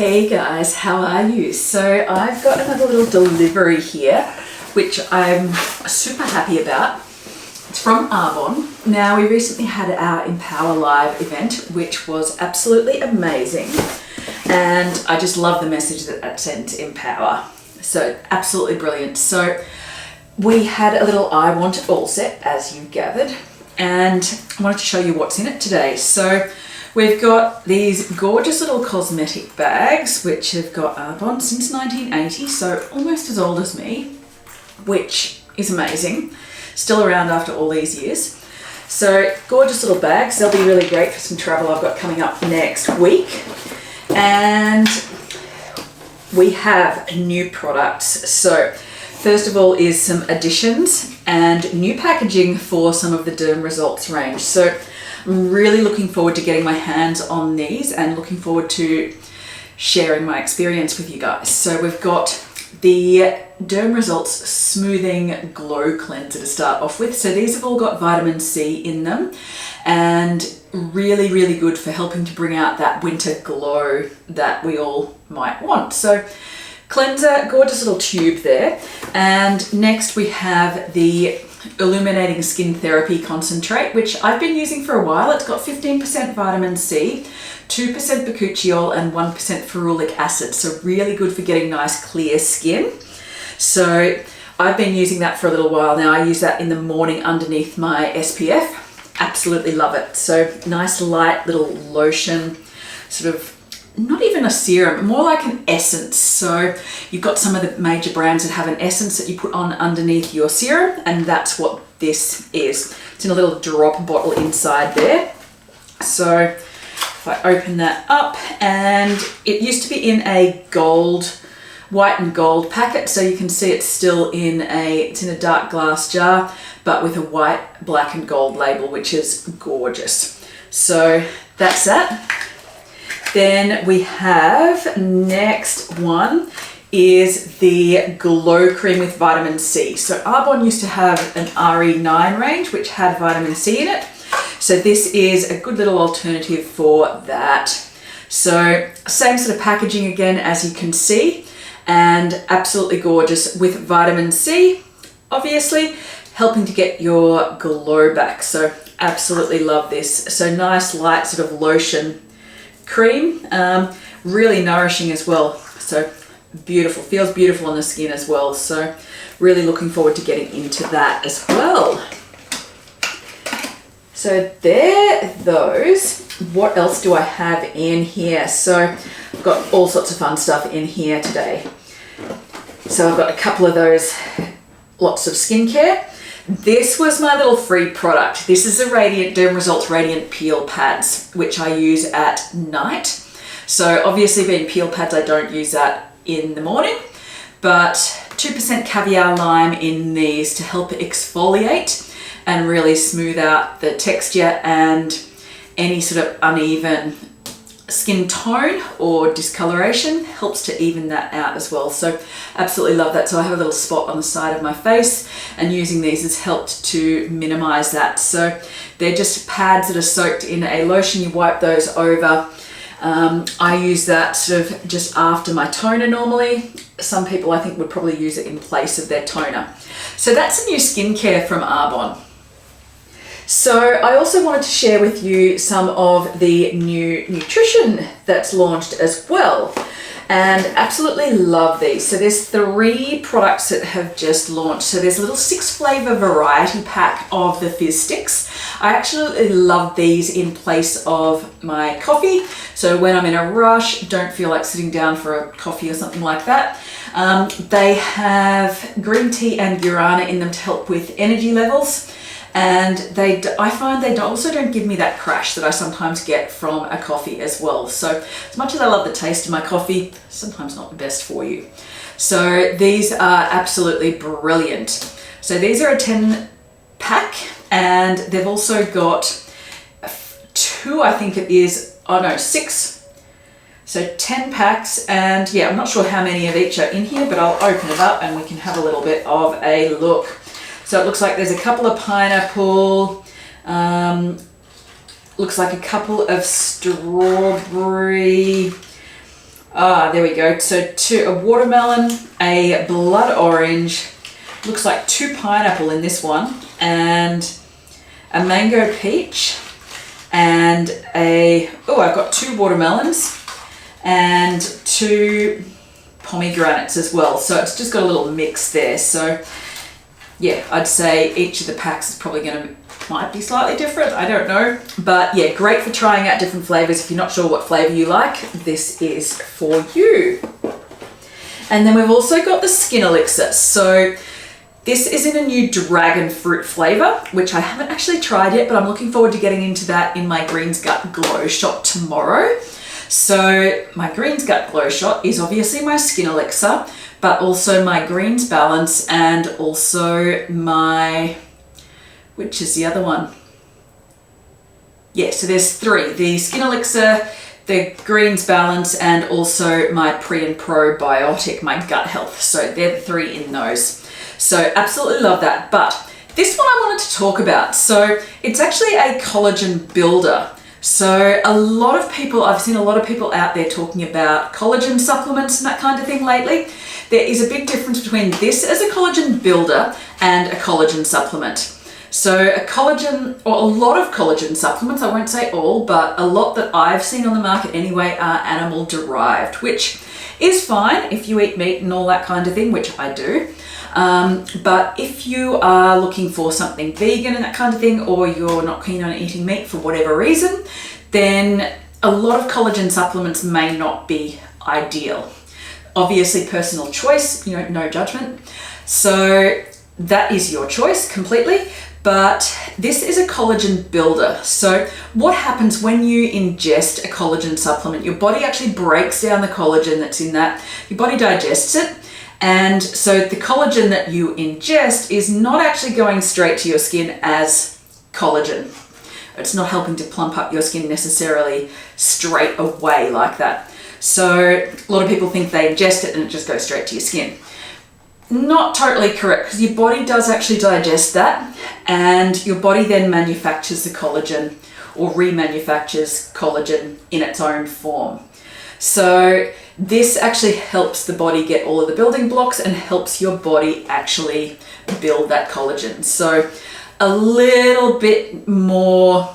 Hey guys, how are you? So I've got another little delivery here, which I'm super happy about. It's from Arbonne. Now, we recently had our Empower Live event, which was absolutely amazing. And I just love the message that that sent, Empower. So absolutely brilliant. So we had a little I Want It All set, as you gathered, and I wanted to show you what's in it today. So we've got these gorgeous little cosmetic bags, which have got Arbonne since 1980, so almost as old as me, which is amazing. Still around after all these years. So gorgeous little bags. They'll be really great for some travel I've got coming up next week. And we have new products. So first of all is some additions and new packaging for some of the Derm Results range. So I'm really looking forward to getting my hands on these and looking forward to sharing my experience with you guys. So we've got the Derm Results Smoothing Glow Cleanser to start off with. So these have all got vitamin C in them and really, really good for helping to bring out that winter glow that we all might want. So cleanser, gorgeous little tube there. And next we have the Illuminating Skin Therapy Concentrate, which I've been using for a while. It's got 15% vitamin C, 2% bakuchiol and 1% ferulic acid. So really good for getting nice clear skin. So I've been using that for a little while now. I use that in the morning underneath my SPF. Absolutely love it. So nice light little lotion, sort of not even a serum, more like an essence. So you've got some of the major brands that have an essence that you put on underneath your serum, and that's what this is. It's in a little drop bottle inside there. So if I open that up, and it used to be in a gold, white and gold packet, so you can see it's still in it's in a dark glass jar, but with a white, black and gold label, which is gorgeous. So that's that. Then we have, next one is the Glow Cream with vitamin C. So Arbonne used to have an RE9 range, which had vitamin C in it. So this is a good little alternative for that. So same sort of packaging again, as you can see, and absolutely gorgeous with vitamin C, obviously helping to get your glow back. So absolutely love this. So nice light sort of lotion cream, really nourishing as well. So beautiful, feels beautiful on the skin as well. So really looking forward to getting into that as well. So there, those. What else do I have in here? So I've got all sorts of fun stuff in here today. So I've got a couple of those, lots of skincare. This was my little free product. This is the Derm Results Radiant Peel Pads, which I use at night. So obviously being peel pads, I don't use that in the morning, but 2% caviar lime in these to help exfoliate and really smooth out the texture and any sort of uneven skin tone or discoloration, helps to even that out as well. So absolutely love that. So I have a little spot on the side of my face, and using these has helped to minimize that. So they're just pads that are soaked in a lotion. You wipe those over. I use that sort of just after my toner normally. Some people I think would probably use it in place of their toner. So that's a new skincare from Arbonne. So I also wanted to share with you some of the new nutrition that's launched as well, and absolutely love these. So there's 3 products that have just launched. So there's a little 6 flavor variety pack of the fizz sticks. I absolutely love these in place of my coffee. So when I'm in a rush, don't feel like sitting down for a coffee or something like that. They have green tea and guarana in them to help with energy levels. And I find they also don't give me that crash that I sometimes get from a coffee as well. So as much as I love the taste of my coffee, sometimes not the best for you. So these are absolutely brilliant. So these are a 10 pack, and they've also got 2, I think it is, 6. So 10 packs, and yeah, I'm not sure how many of each are in here, but I'll open it up and we can have a little bit of a look. So it looks like there's a couple of pineapple, looks like a couple of strawberry, There we go. So a watermelon, a blood orange, looks like 2 pineapple in this one, and a mango peach, and I've got 2 watermelons and 2 pomegranates as well. So it's just got a little mix there. So yeah, I'd say each of the packs is probably might be slightly different, I don't know. But yeah, great for trying out different flavors. If you're not sure what flavor you like, this is for you. And then we've also got the skin elixir. So this is in a new dragon fruit flavor, which I haven't actually tried yet, but I'm looking forward to getting into that in my Greens Gut Glow shot tomorrow. So my Greens Gut Glow shot is obviously my skin elixir, but also my Greens Balance, and also my, which is the other one? Yeah, so there's 3, the skin elixir, the Greens Balance, and also my pre and probiotic, my gut health. So they're the 3 in those. So absolutely love that. But this one I wanted to talk about. So it's actually a collagen builder. So I've seen a lot of people out there talking about collagen supplements and that kind of thing lately. There is a big difference between this as a collagen builder and a collagen supplement. So a lot of collagen supplements, I won't say all, but a lot that I've seen on the market anyway are animal derived, which is fine if you eat meat and all that kind of thing, which I do. But if you are looking for something vegan and that kind of thing, or you're not keen on eating meat for whatever reason, then a lot of collagen supplements may not be ideal. Obviously personal choice, no judgment. So that is your choice completely. But this is a collagen builder. So what happens when you ingest a collagen supplement? Your body actually breaks down the collagen that's in that. Your body digests it. And so the collagen that you ingest is not actually going straight to your skin as collagen. It's not helping to plump up your skin necessarily straight away like that. So a lot of people think they ingest it and it just goes straight to your skin. Not totally correct, because your body does actually digest that, and your body then manufactures the collagen or remanufactures collagen in its own form. So this actually helps the body get all of the building blocks and helps your body actually build that collagen. So a little bit more,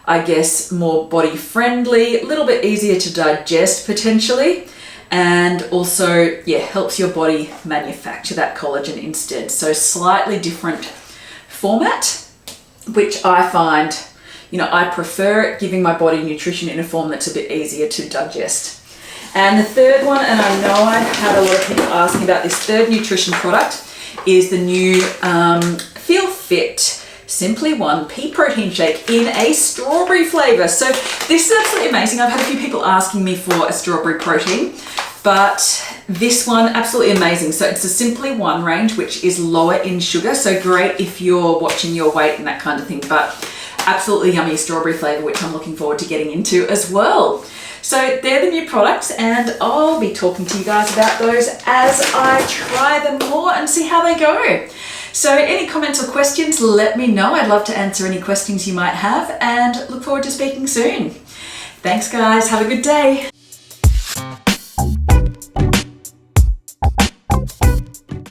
I guess, more body friendly, a little bit easier to digest potentially. And also, yeah, helps your body manufacture that collagen instead. So slightly different format, which I find, I prefer it, giving my body nutrition in a form that's a bit easier to digest. And the third one, and I know I've had a lot of people asking about this third nutrition product, is the new Feel Fit Simply One pea protein shake in a strawberry flavor. So this is absolutely amazing. I've had a few people asking me for a strawberry protein, but this one, absolutely amazing. So it's a Simply One range, which is lower in sugar. So great if you're watching your weight and that kind of thing, but absolutely yummy strawberry flavor, which I'm looking forward to getting into as well. So they're the new products, and I'll be talking to you guys about those as I try them more and see how they go. So any comments or questions, let me know. I'd love to answer any questions you might have, and look forward to speaking soon. Thanks guys, have a good day.